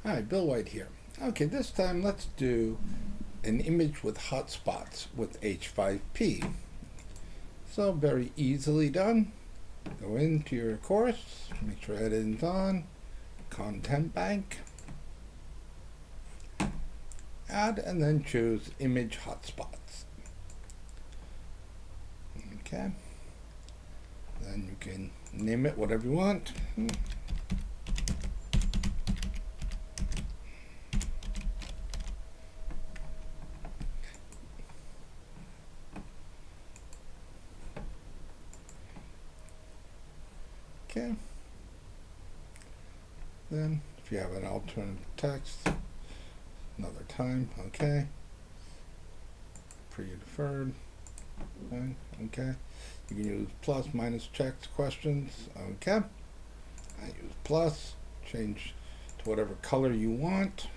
Hi, Bill White here. Okay, this time let's do an image with hotspots with H5P. So very easily done. Go into your course, make sure editing's on, content bank, add, and then choose image hotspots. Okay. Then you can name it whatever you want. Okay. Then, if you have an alternative text, another time, okay. Pre-deferred, okay. You can use plus, minus, checks, questions, okay. I use plus, change to whatever color you want.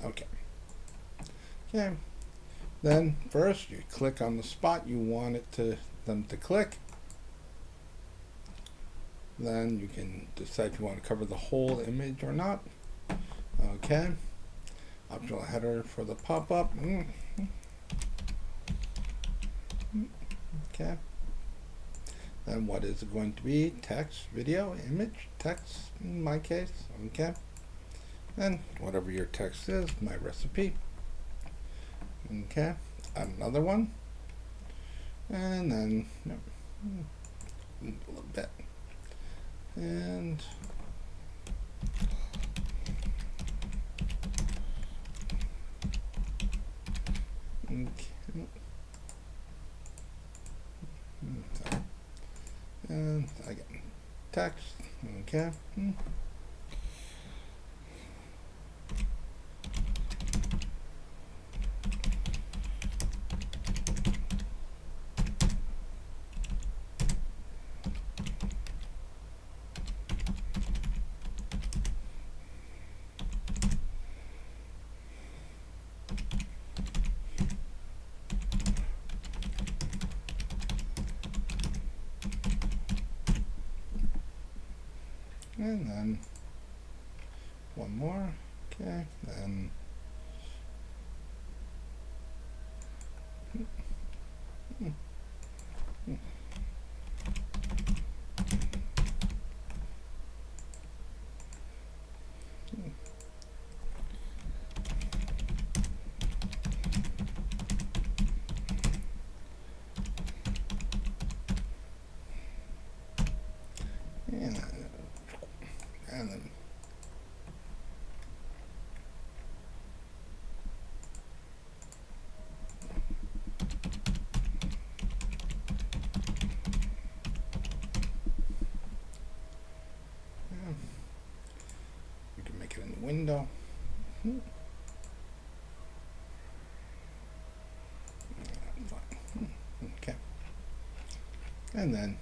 Okay. Okay. Then first you click on the spot you want them to click. Then you can decide if you want to cover the whole image or not. Okay. Optional header for the pop-up. Okay. Then what is it going to be? Text, video, image, text in my case. Okay. And whatever your text is, my recipe. Okay, another one. And then a little bit. And okay. And again, text. Okay. And then one more. Okay, then and then you can make it in the window. Okay. And then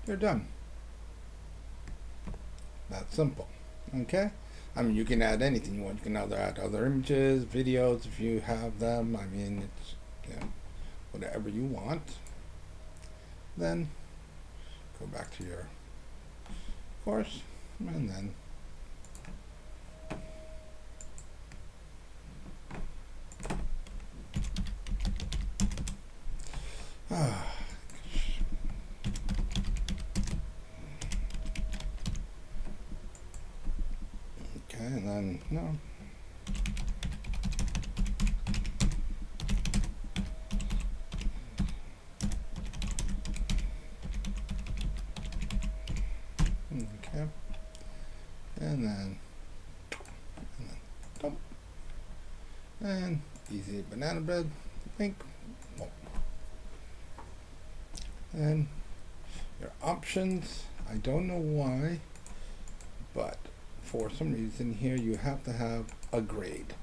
you're done. That's simple. Okay? I mean, you can add anything you want. You can either add other images, videos if you have them. I mean, it's, whatever you want. Then go back to your course and then okay, and then no. Okay, and then dump, and easy banana bread, link, and your options. I don't know why, but for some reason here you have to have a grade.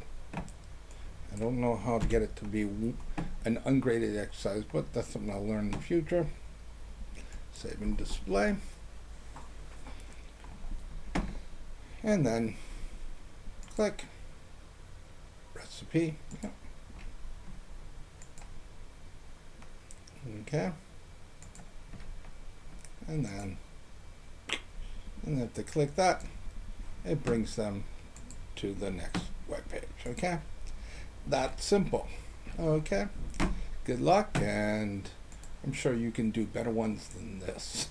I don't know how to get it to be an ungraded exercise, but that's something I'll learn in the future. Save and display. And then click recipe. Yeah. Okay. And then if they click that, it brings them to the next web page. Okay. That's simple. Okay. Good luck, and I'm sure you can do better ones than this.